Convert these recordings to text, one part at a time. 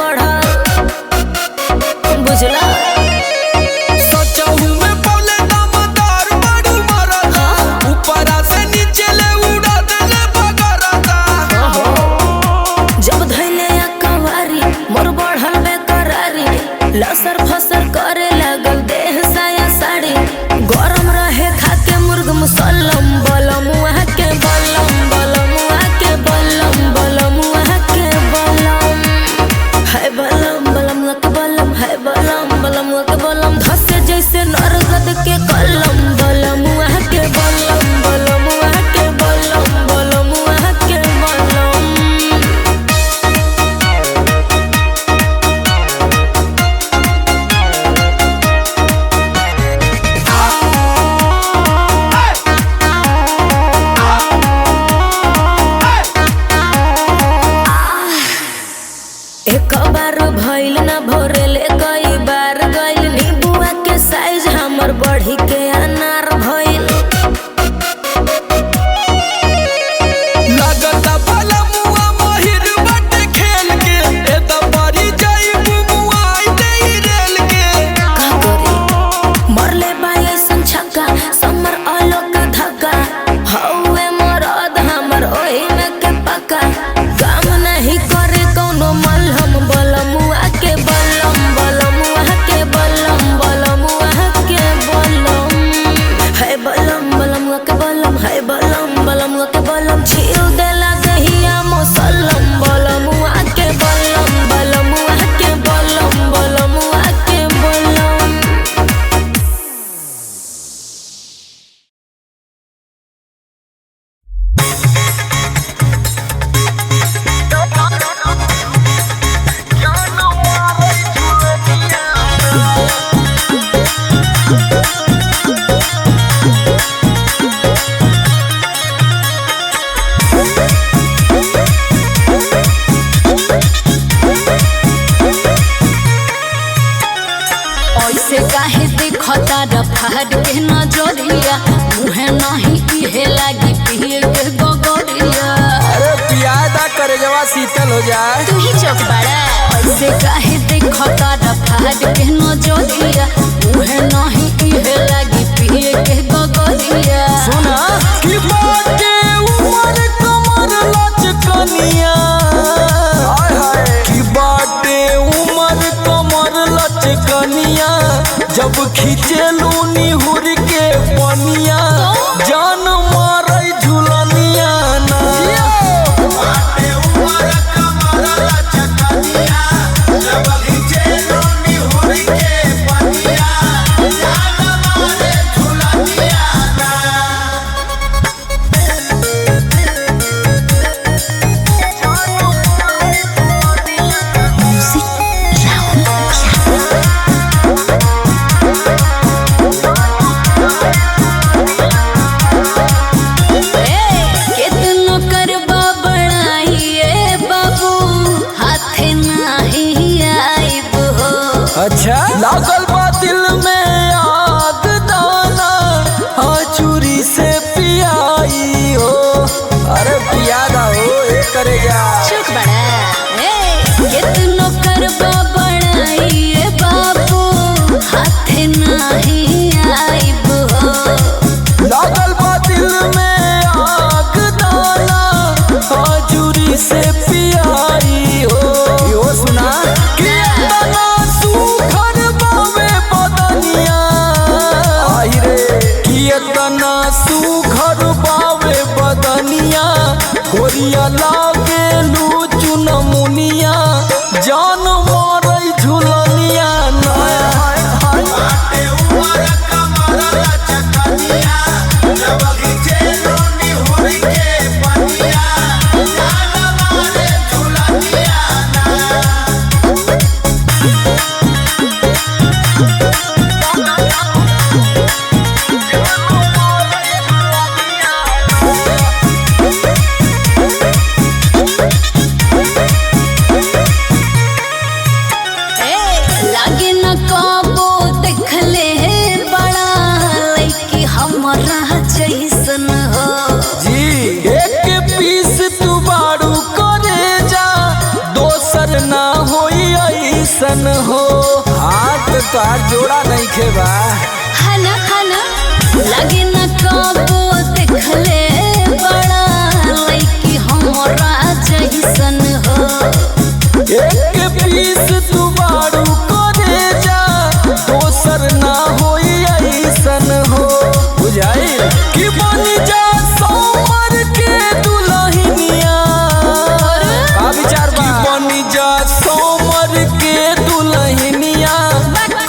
बढ़ा बुझला लसर फसर करे लागल देह साया साड़ी गरम रहे खाके मुर्ग मुसल्लम बलम वहाँ के बलम बलम वहाँ के बलम बलम वहाँ के बलम है बलम बलम वहाँ के बलम है बलम बलम वहाँ के बलम धसे जैसे नरगद के कलम बलम वहाँ के बलम बलम वहाँ के बलम बलम वहाँ के बलम। एक बार भइल ना भोरेले कई बार गइल नींबुआ के साइज हमर बढ़ी के अनार भइल लगता बलमुआ महिर बटे खेल के ए त परी जाई बुमुआ आई रेल के का करी मरले बाई ऐसन छक्का समर आलो का धक्का हौवे मरद हमर ओही में के पक्का काम नहीं करे कौनो मलहम बलमुआ के बलम बलमुआ के बलम बलमुआ के बलम है बलम बलमुआ के बलम है बलम बलमुआ के बलम छील देला दहिया मसल्लम बलमुआ के बलम बलमुआ के बलम बलमुआ के बलम। ऐसे काहे देखता रफाड़ के नजरिया मुहे नहीं इहे लागी पिए के गगरिया अरे पियादा करे जवा शीतल हो जाए तू ही चौक बड़ा ऐसे काहे देखता रफाड़ के नजरिया मुहे नहीं इहे लागी पिए के गगरिया सुना कि बाटे उमर कमर लचकनिया हाय हाय कि बाटे उमर कमर लचकनिया जब खींचेलू निहुर के पनिया जान मारै झुलनिया ना बाटे उमर कमर लचकनिया जब खींचेलू निहुर के पनिया जान मारै झुलनिया ना। केतनो करबा बड़ाइए बाबू हाथे नाही आइब हो अच्छा लागल बा दिल में आग दाना हाँ चूरी से पियाई हो अरे पियादा हो ए करे जा चुक बड़ा केतनो करबा बड़ाइए बाबू हाथे नाही आइब हो लागल बा दिल में आग दाना हाँ चूरी से पियाई हो यो सुना कि तना सुखर बावे ऐसन हो। हाथ तार जोड़ा नहीं खेबा खाना खाना लगे न कबो देखले बड़ा लइकी हमरा जइसन हो। एक पीस तू बारू करे जा दोसर ना होई ऐसन हो। बुझाई कि बन जा सोमर के दुल्हनिया का विचार बा कि बन जा सोमर के दुल्हनिया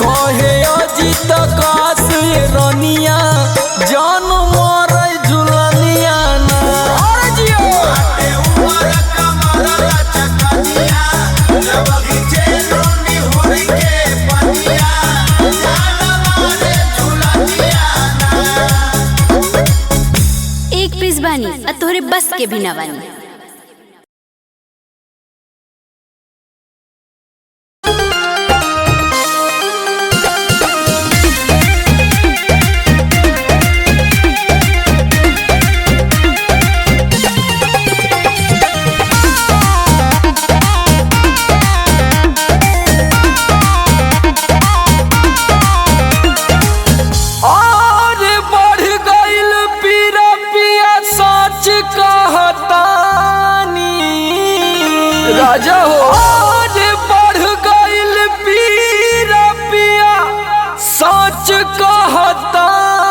कहे अजित काश रनिया जान मोर झुलनिया ना और जियो उमर कमर चकनिया जब गिजे रोनी होई के पनिया जान मोर झुलनिया ना। एक पीस बानी आ तोहरे बस के भी ना बानी। राजा हो आज बढ़ गइल पीरा पिया सच कहतानी।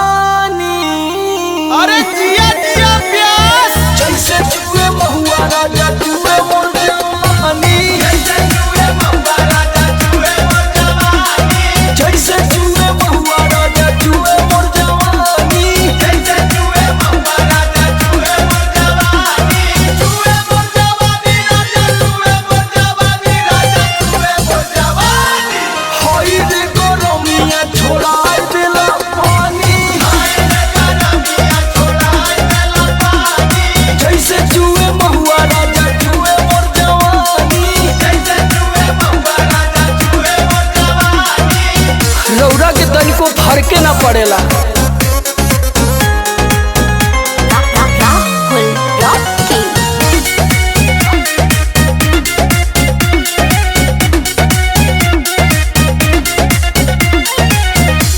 अरे जिया जिया प्यास जैसे जुए महुआ राजा जुए मोर जवानी जैसे जुए महुआ राजा जुए मोर जवानी जैसे जुए महुआ राजा जुए मोर जवानी जैसे जुए महुआ राजा जुए मोर जवानी जुए मोर जवानी राजा जुए मोर जवानी राजा जुए मोर जवानी। होई रे गरमिया छोड़ाई देला पानी हाय रे गरमिया छोड़ाई देला पानी जैसे जुए महुआ राजा जुए मोर जवानी जैसे जुए महुआ राजा जुए मोर जवानी। रौरा के तनिको फरके ना पड़ेला।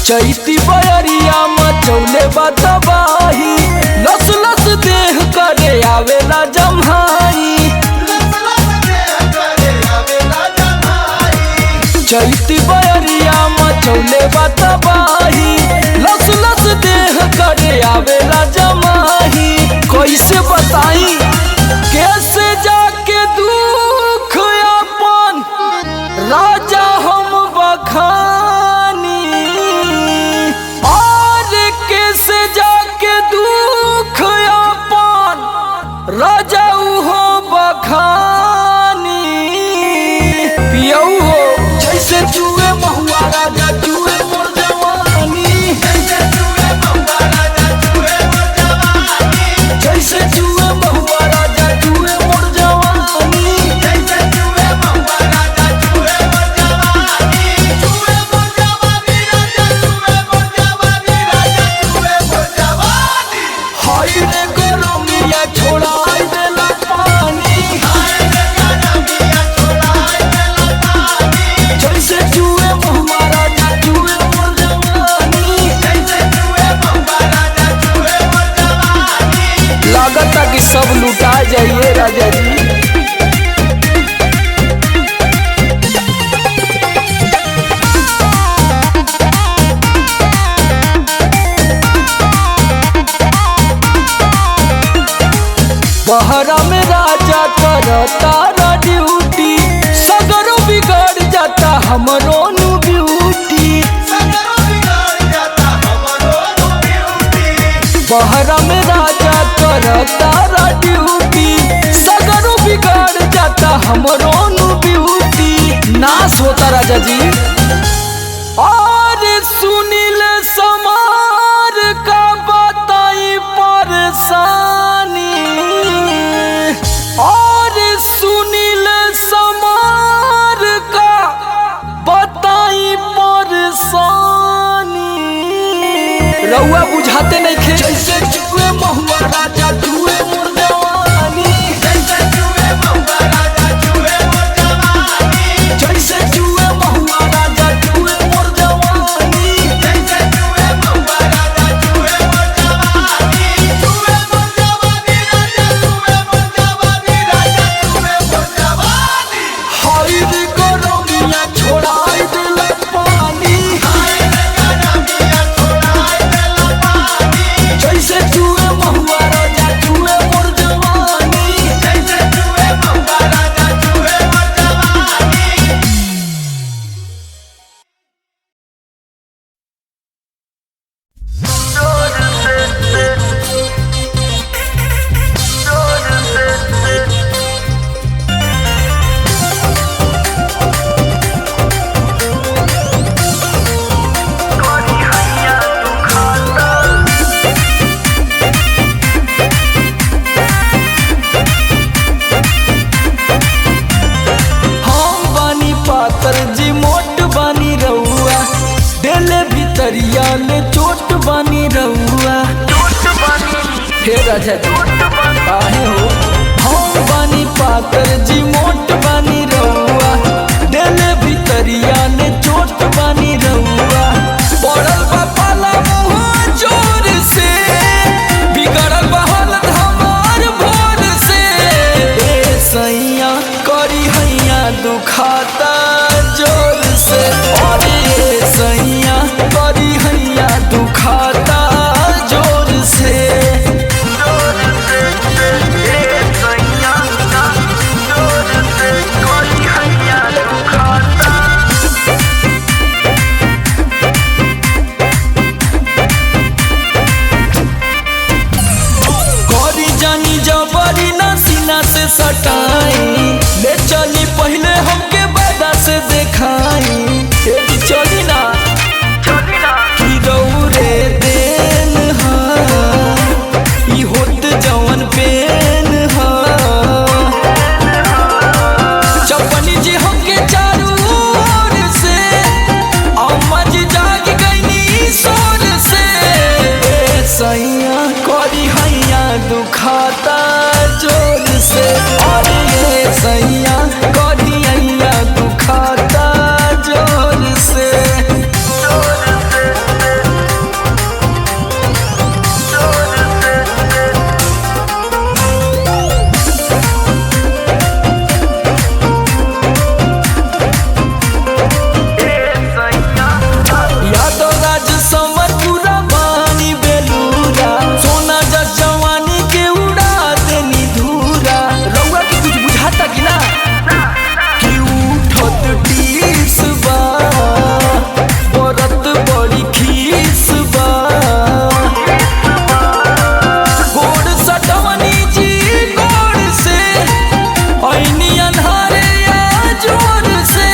चैती बयरिया मचौले बतबाही लस लस देह करे आवेला जम्हाई चैती बयरिया मचौले बतबाही लस लस देह करे आवेला जमाही। कैसे बताई कैसे जाके दुख अपन राजा हम बखानी और कैसे जाके दुख अपन राजा हो बखानी। पियऊ हो जैसे जुए महुआ राजा जुए मोर जवानी जैसे जुए महुआ राजा जुए मोर जवानी जैसे जुए महुआ राजा जुए मोर जवानी जैसे जुए महुआ राजा जुए मोर जवानी जुए मोर जवानी राजा जुए मोर जवानी राजा जुए मोर जवानी। हाय रे गरमिया छोड़ाई देला पानी हाय रे गरमिया छोड़ाई देला पानी जैसे जुए महुआ राजा जुए मोर जवानी जैसे जुए महुआ राजा जुए मोर जवानी। लागता कि सब लुटा जाइए राजा जी। बहरा में राजा करता ड्यूटी सगरो बिगड़ जाता हमरो नु ब्यूटी बहरा में राजा करता ड्यूटी सगरो बिगड़ जाता हमरो नु ब्यूटी। नाश होता राजा जी। और सुनील समार का बताई परेशानी और सुनील समार का बताई परेशानी। रउआ बुझाते नहीं खे जैसे जुए महुआ राजा जुए मोर जवानी जैसे जुए महुआ राजा जुए मोर जवानी जैसे जुए राजा जी काहे हो हम बानी पातर जी मोट बानी रहुआ दिले भितरिया ने चोट बानी रहुआ पड़ल बा पाला मुँह जोर से बिगड़ल बा हालत हमार भोर से ए सैया करी हैया दुखाता जोर से और ए सैया करी हैया दुखाता जोर से से सटाई ले चली पहले हमके बादा से देखाई चली ना कि दौरे देन ई होत जवन पेन चपनी जी हमके चारू ओर से अम्मा जी जाग गईनी सोर से सैया करी हैया दुखाता जोर से और ये सैया करी हैया दुखाता जोर से यादव राज समर पूरा बानी बेलूरा सोना जस जवानी के उड़ा देनी धूरा रउआ के कुछ बुझाता कि ना कि उठत टीस बा बरत बड़ी खीस बा गोड़ सटवनी जी गोड़ से ऐनी अन्हारे या जोर से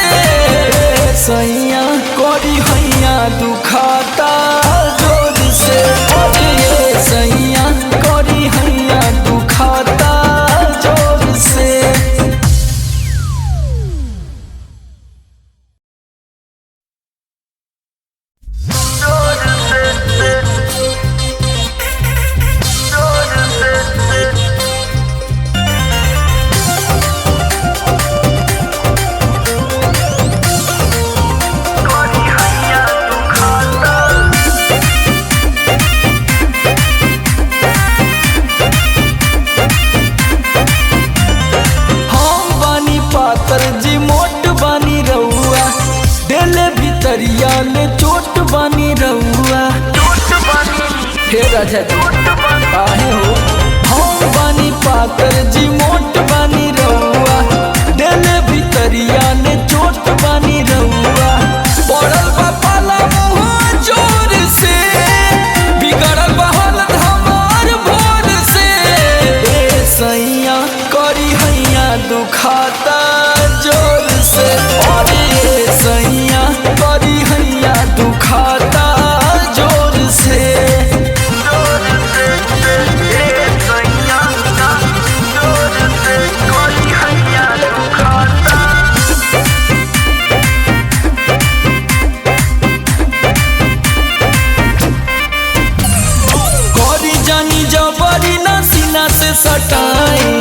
सैया करी हैया दुखाता जोर से और ये सैया करी हैया दुखाता जोर से हम बानी पातर जी मोट बानी रहुआ दिले भितरिया ले चोट बानी रहुआ हे राजा जी काहे हो हम बानी पातर जी मोट बानी रहुआ दिले भितरिया ले चोट बानी रहुआ पड़ल बा पाला मुँह जोर से बिगड़ल बा हालत हमार भोर से ए सैया करी हैया दुखाता जोर से और ए सैया करी हैया दुखाता जोर से करी जानी जबरी ना सीना से सटाई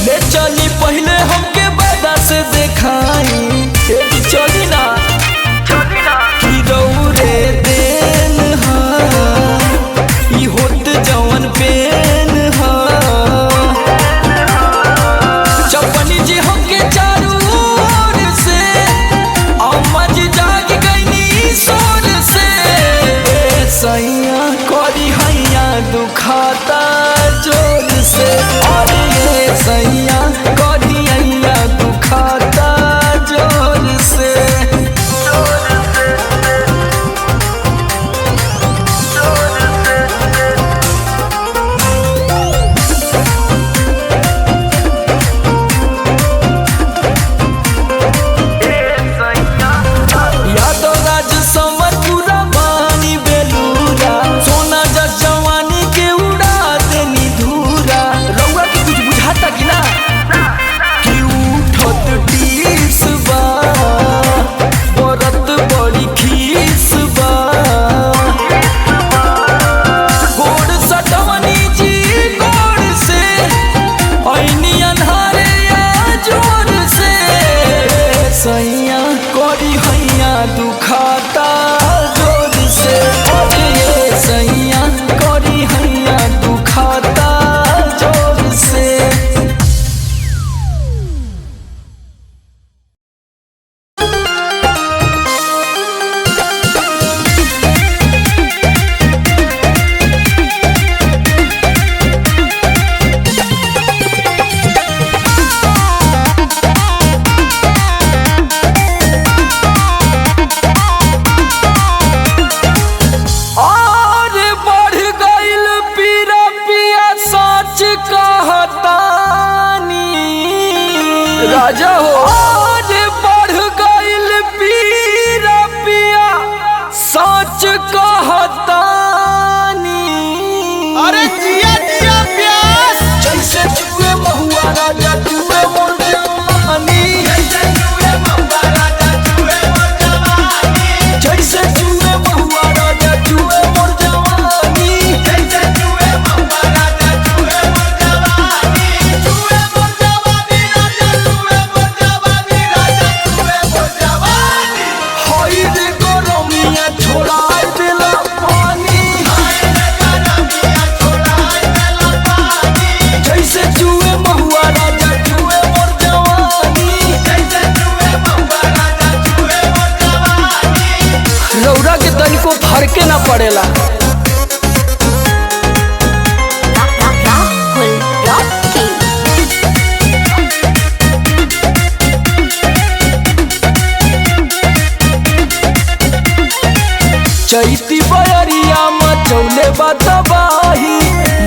ले चली पहले हमके बादा से देखाई चली ना दुखाता जोर से, अरे ये सैया करी हैया दुखाता जोर से। राजा हो आज बढ़ गइल पीरा पिया सच कहतानी। अरे जिया जिया प्यास जैसे जुए महुआ राजा जुए मोर जवानी, जैसे जुए महुआ राजा जुए मोर जवानी, जैसे जुए महुआ राजा जुए मोर जवानी, जैसे जुए महुआ राजा जुए मोर जवानी, जुए मोर जवानी राजा जुए मोर जवानी, राजा जुए मोर जवानी। होई रे गरमिया छोड़ाई देला पानी, हाय रे गरमिया छोड़ाई देला पानी, जैसे जुए महुआ राजा जुए मोर जवानी। जैसे जुए महुआ राजा जुए मोर जवानी। रौरा के तनिको फरके ना पड़ेला। राहुल रॉकी चैती बयरिया मचौले बतबाही,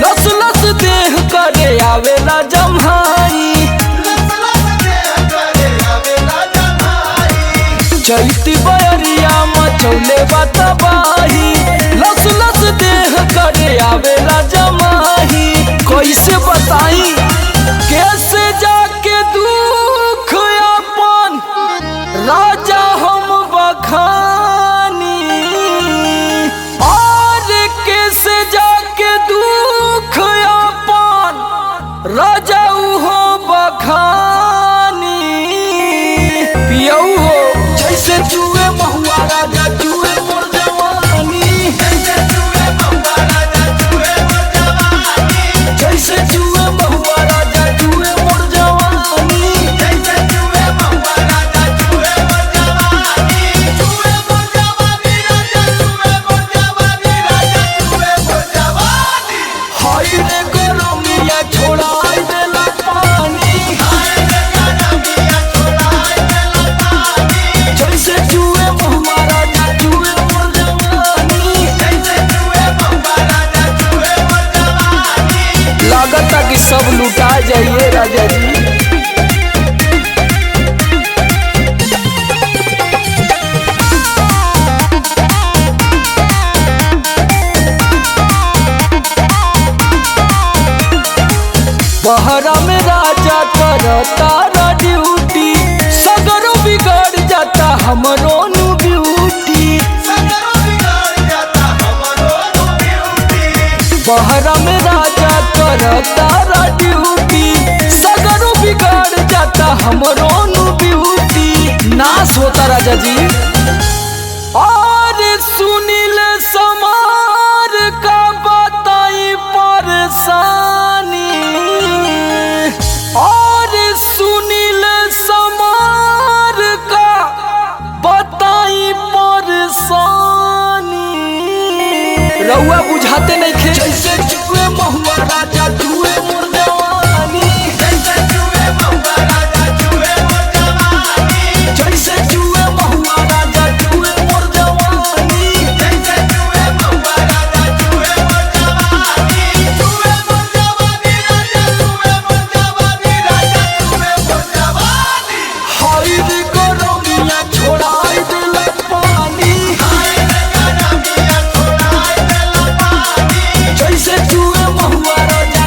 लस लस देह करे आवेला जम्हाई। लस लस देह करे आवेला जमाई, चैती बयरिया मचौले बतबाही, लस लस देह करे आवेला जमाही। कैसे बताई कैसे जाके दुख अपन राजा हम बखानी, और कैसे जाके दुख अपन राजा हो बखानी। पियऊ हो जैसे जुए महुआ राजा जुए मोर जवानी, जैसे जुए महुआ राजा जुए मोर जवानी, जैसे जुए महुआ राजा जुए मोर जवानी। जैसे जुए महुआ राजा जुए मोर जवानी, जुए मोर जवानी राजा जुए मोर जवानी, राजा जुए मोर जवानी। हाय रे गरमिया छोड़ाई देला पानी, हाय रे गरमिया छोड़ाई देला पानी, जैसे जुए महुआ राजा जुए मोर जवानी। जैसे जुए महुआ राजा जुए मोर जवानी। लागता कि सब लुटा जाइए राजा जी। बहरा में राजा करता ड्यूटी, सगरों बिगड़ जाता हमरो नु ब्यूटी। सगरो बिगड़ जाता हमरो ब्यूटी, बहरा में राजा करता ड्यूटी, सगरों बिगड़ जाता हमरो नु ब्यूटी। नाश होता राजा जी। और सुनील समार का बताई परेशानी, और सुनील समार का बताई परेशानी। रउआ बुझाते नहीं खे जैसे जुए महुआ राजा जुए मोर जवानी, जैसे जुए महुआ राजा जुए मोर जवानी, जैसे जुए महुआ राजा जुए मोर जवानी। जैसे जुए महुआ राजा जुए मोर जवानी, जुए मोर जवानी राजा जुए मोर जवानी, राजा जुए मोर जवानी। हाय रे गरमिया छोड़ाई देला पानी, हाय रे गरमिया छोड़ाई देला पानी, जैसे जुए महुआ राजा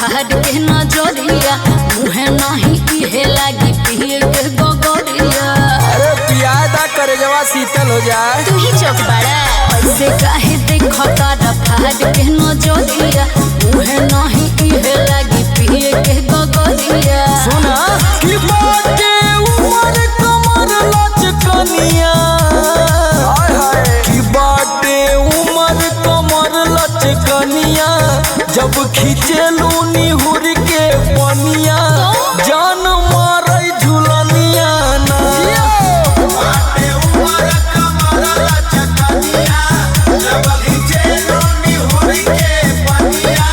फाड़ के नजरिया मुहे नहीं इहे लागी पिए के गोगरिया। अरे पियादा करे जवा शीतल हो जाए। तू ही चौक बड़ा ऐसे काहे देखो तारा फाड़ के नजरिया मुहे नहीं इहे लागी पिए के गोगरिया। सुना कि बाटे उमर कमर लचकनिया कि बाटे उमर कमर लचकनिया जब खींचेलू निहुर के पनिया जान मारे झुलनिया ना। बाटे उमर कमर लचकनिया जब खींचेलू निहुर के पनिया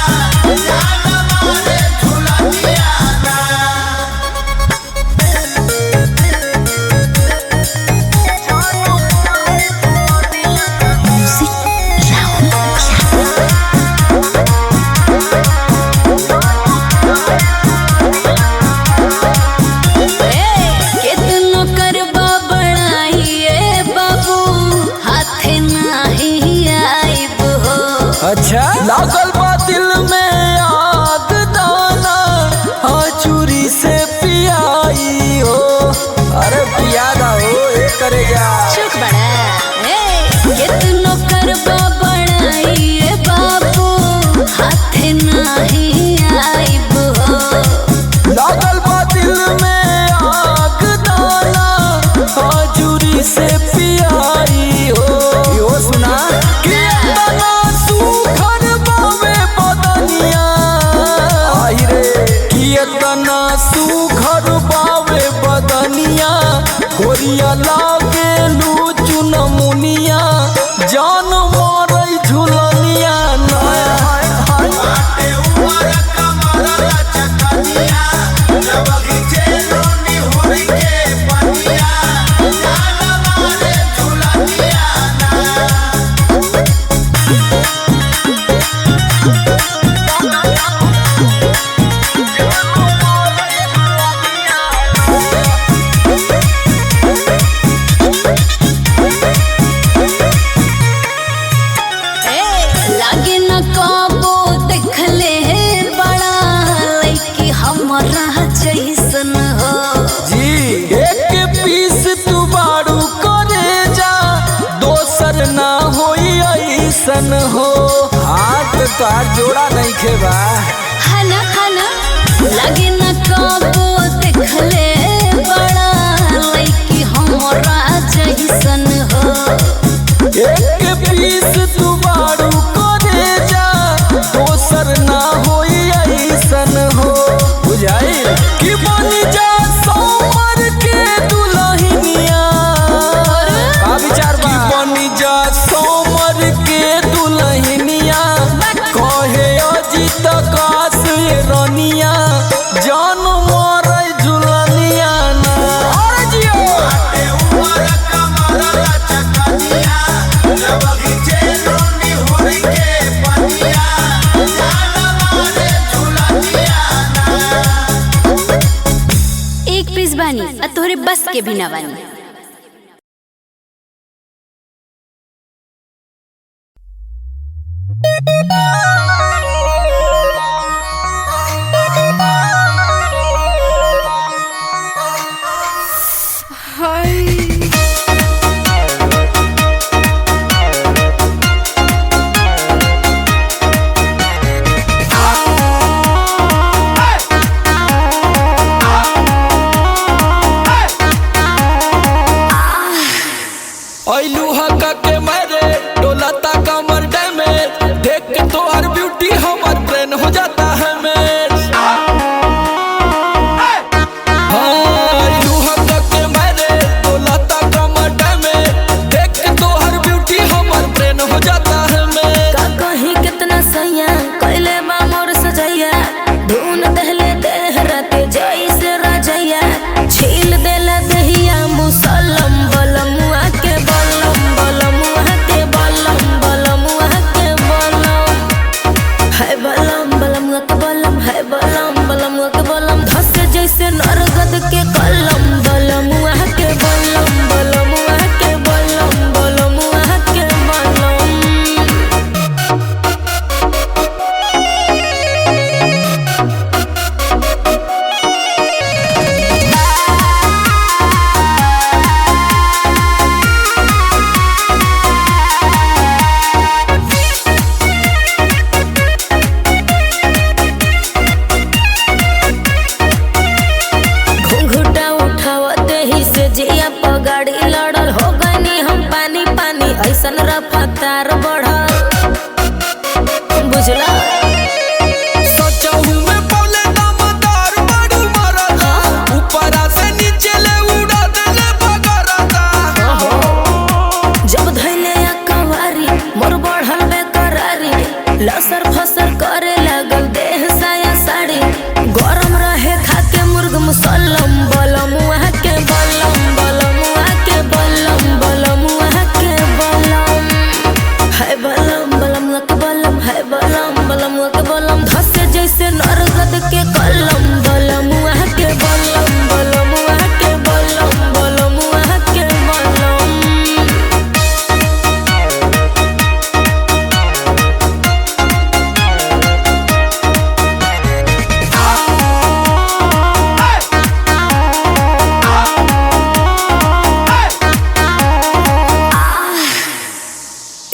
जान मारे झुलनिया ना। केतनो करबा बड़ाइए बाबू हाथे नाही आइब हो। अच्छा लागल बा दिल में आग दाना हाँ चूरी से पियाई हो। अरे पियादा हो ए करे जा। चुक बड़ा केतनो करबा बड़ाइए बाबू हाथे नाही आइब हो। लागल बा दिल में आग दाना हाँ चूरी से पियाई हो। यो सुना कि तना सुखर बावे बदनिया आई रे कि तना सुखर बावे बदनिया गोरिया लागे लू चुन मुनिया जान मारे झुलनिया ना। बाटे उमर कमर लचकनिया जब खींचेलू निहुर के पनिया जान मारे झुलनिया ना। लागे न काबो देखले बड़ा लइकी हमरा जैसन हो। जी एक पीस तू बारू करे जा दोसर ना होई ऐसन हो। हाथ तार जोड़ा नहीं खेबा। खाना खाना लागे न काबो देखले बड़ा लइकी हमरा जैसन हो। एक पीस तू बारू करे जा दोसर ना होई ऐसन हो। बुझाई कि बन जा सोमर के दुल्हनिया। का विचार बा? कि बन जा सोमर के दुल्हनिया कहे अजित काश ये रनिया जान मारे झुलनिया ना। अरे जियो बाटे उमर कमर लचकनिया जब खींचेलू निहुर के पनिया जान मारे झुलनिया ना। एक पीस बानी आ तोहरे बस के भी ना बानी। रफ्तार बढ़ल बुझला सोचहु में बोले दमदार बड़ू मरदा ऊपरा से नीचे ले उड़ा देले बगरदा जब धैले कवारी मोर बढ़ल बेकरारी लसर फसर करे लागल देह साया साड़ी गरम रहे खाके मुर्ग मुसल्लम बलम वहाँ के बलम बलम वहाँ के बलम बलम वहाँ के बलम है बलम बलम वहाँ के बलम है बलम बलम वहाँ के बलम धसे जैसे नरगद के कलम बलम वहाँ के बलम बलम वहाँ के बलम बलम वहाँ के बलम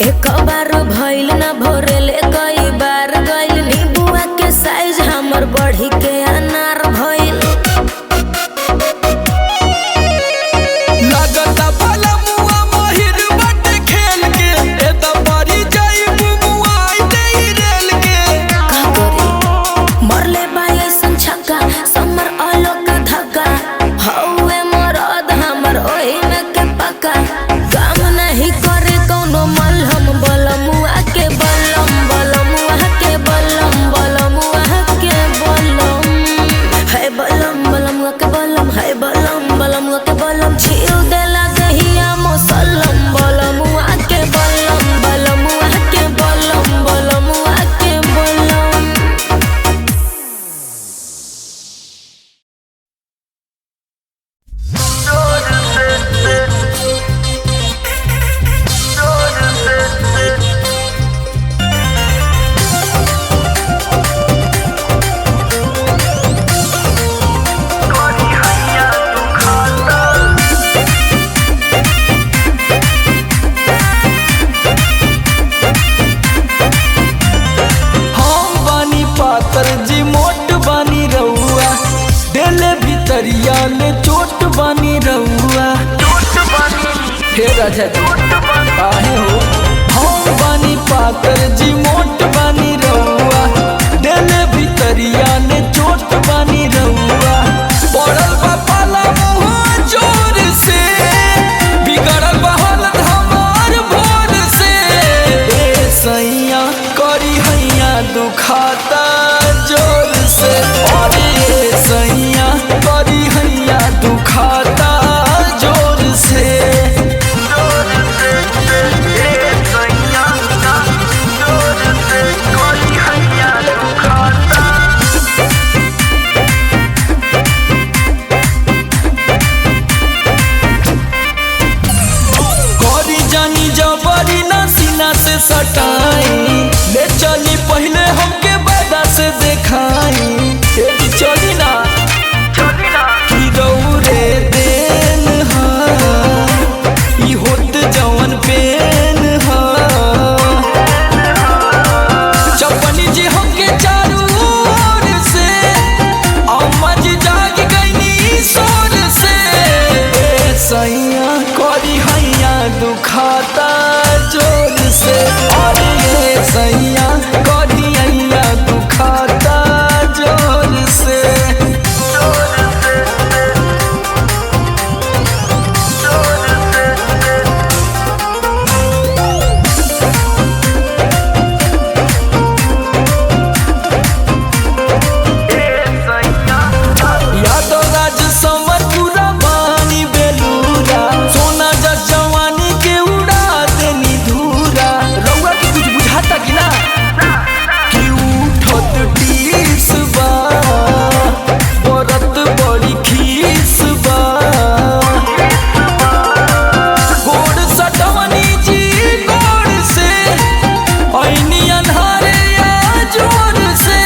एक बार भइल ना भोरेले कई बार गइल नींबुआ के साइज हमर बढ़ी के अनार भइल लगता भला मुआ महिर बटे खेल के ए दबरी जाई मुआ आई रेल के का करी मरले बाई ऐसन छक्का समर आलो का धक्का हौवे मरद हमर ओही में के पक्का काम नहीं करे कौनो मलहम बलमुआ के बलम बलमुआ के बलम बलमुआ के बलम है बलम बलमुआ के बलम है बलम बलमुआ के बलम छील देला दहिया मसलम बलमुआ के बलम बलमुआ के बलम बलमुआ के बलम हम बानी पातर जी मोट बानी रउआ देले भितरिया ले चोट बानी रउआ हे राजा जी काहे हो हम बानी पातर जी मोट बानी रउआ देले भितरिया ले चोट बानी रउआ पड़ल बा पाला मुँह जोर से बिगड़ल बा हालत हमार भोर से ए सैया करी हैया दुखाता जोर से और ए सैया करी हैया दुखाता जोर से करी जानी जबरी ना सीना से सटाई ले चली पहले हमके बादा से देखाई ए चली ना कि दौरे देन हा ई होत जवन पेन हा चपनी जी हमके चारू ओर से अम्मा जी जाग गईनी सोर से ए सैया करी हैया दुखाता जोर से और ये सैया करी हैया दुखाता जोर से यादव राज समर पूरा बानी बेलूरा सोना जा जवानी के उड़ा देनी धूरा रउआ के कुछ बुझाता कि ना कि उठत टीस बा बरत बड़ी खीस बा गोड़ सटवनी जी गोड़ से ऐनी अन्हारे या जोर से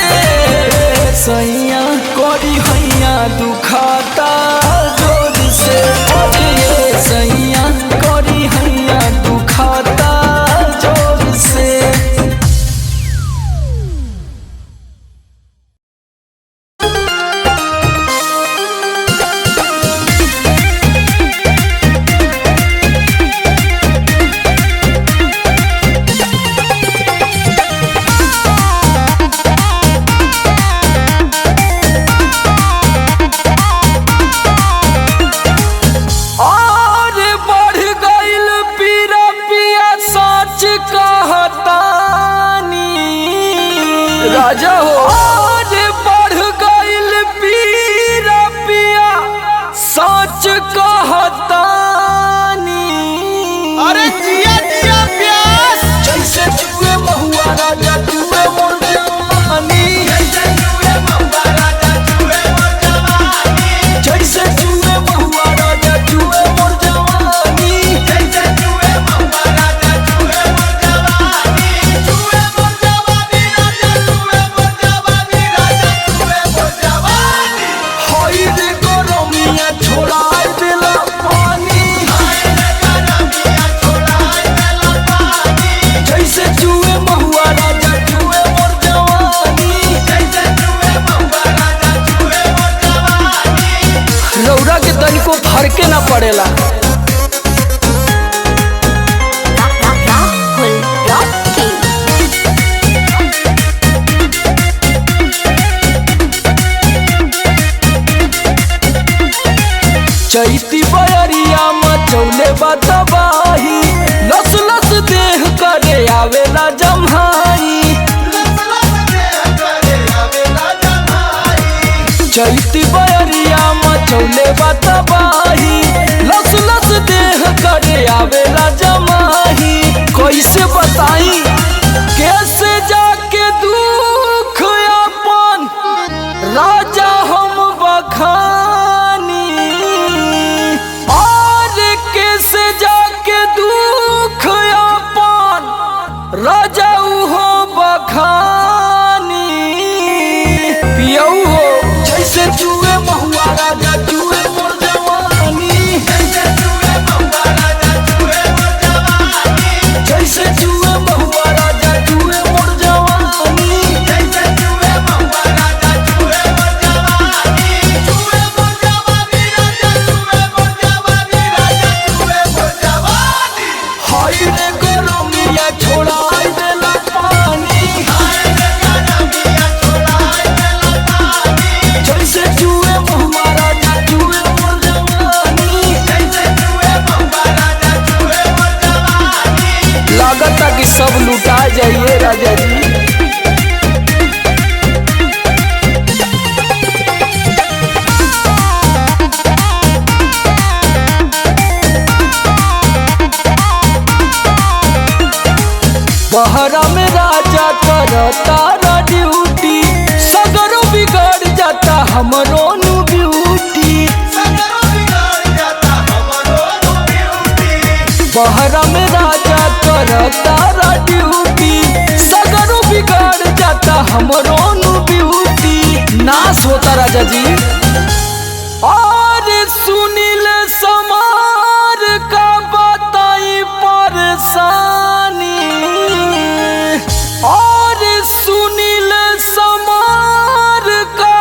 सैया करी हैया दुखाता जोर से और ये सैया करी हैया दुखाता जोर से फर्के ना पड़ेला। राहुल रॉकी। चैती बयरिया मचौले बतबाही, लस लस देह करे आवेला जम्हाई। चैती बयरिया मचौले बतबाही, लस लस देह करे आवेला जमाही। कैसे बताई कैसे जाके दुख अपन राजा हम बखानी, और कैसे जाके दुख अपन राजा हो बखानी। पियऊ हो जैसे जुए महुआ राजा जुए मोर जवानी, जैसे जुए महुआ राजा जुए मोर जवानी। हाय रे गरमिया छोड़ाई देला पानी, जैसे जुए महुआ राजा जुए मोर जवानी। लागता कि सब लुटा जाइए राजा जी। बहरा में राजा करता ड्यूटी, सगरों बिगड़ जाता हमरो नु ब्यूटी। बहरा में राजा करता ड्यूटी, सगरों बिगड़ जाता हमरो नु ब्यूटी। नाश होता राजा जी। और सुनील समार का बताई परेशानी, और सुनील समार का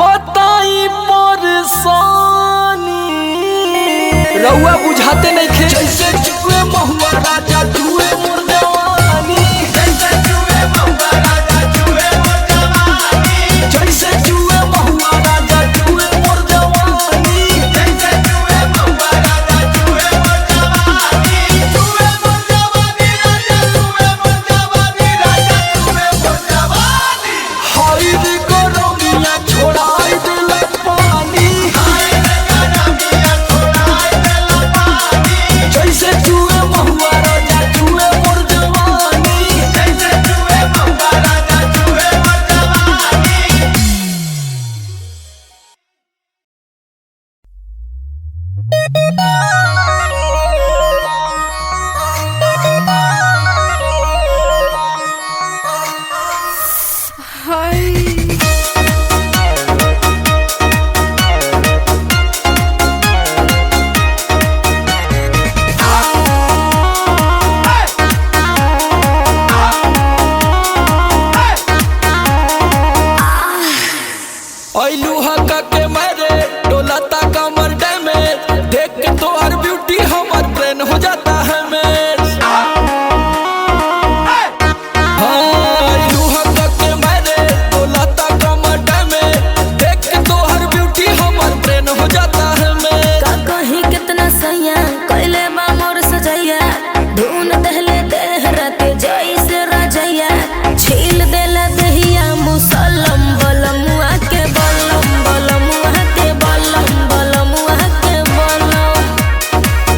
बताई परेशानी। रउआ बुझाते नहीं खे जैसे जुए महुआ राजा जुए मोर जवानी, जैसे जुए महुआ राजा जुए मोर जवानी। हाय रे गरमिया छोड़ाई देला पानी, जैसे जुए महुआ राजा जुए मोर जवानी। ऐलू हका के मारे डोलाता कमर डैमेज, देख के तोहर ब्यूटी हमर ब्रेन हो जाता है मैच। हाँ ऐलू हका के मारे डोलाता कमर डैमेज, देख के तोहर ब्यूटी हमर ब्रेन हो जाता है मैच। का कहीं कितना सैया कैले बा मोर सजैया, धुन दहले देह राते जैसे राजैया। छील देला दहिया मुसलम बलमुआ के बलम, बलमुआ के बलम, बलमुआ के बलम।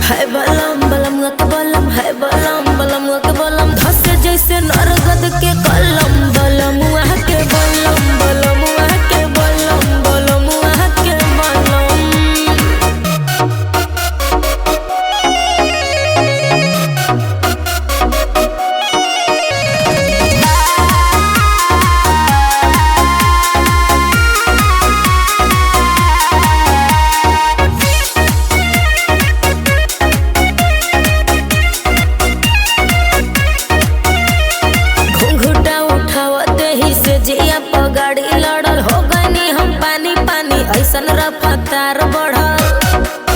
है बलम बलमुआ के बलम, है बलम बलमुआ के बलम। धसे जैसे नरगद के कलम, बलमुआ के बलम, बलमुआ के बलम, बलमुआ के बलम। घुंघुटा उठावते ही से जिया पगाड़ी लड़ल हो गनी हम पानी पानी, ऐसन रफ्तार बढ़ल।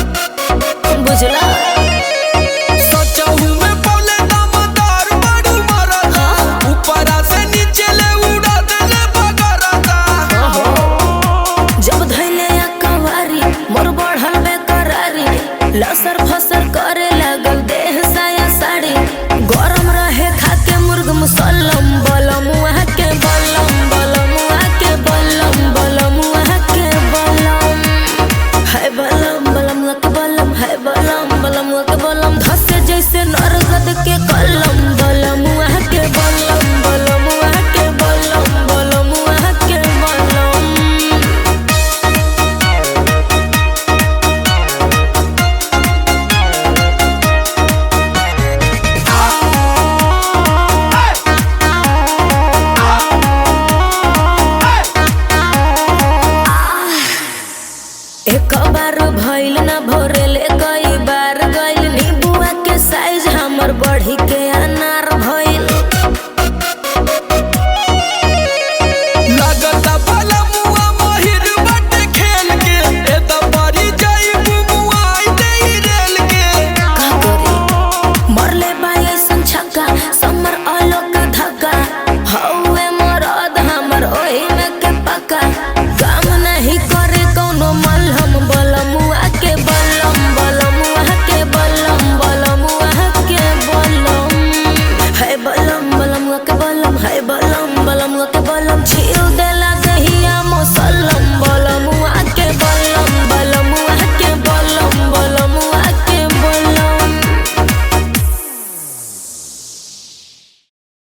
एक बार भइल ना भोरेले कई बार गइल नीबुआ के साइज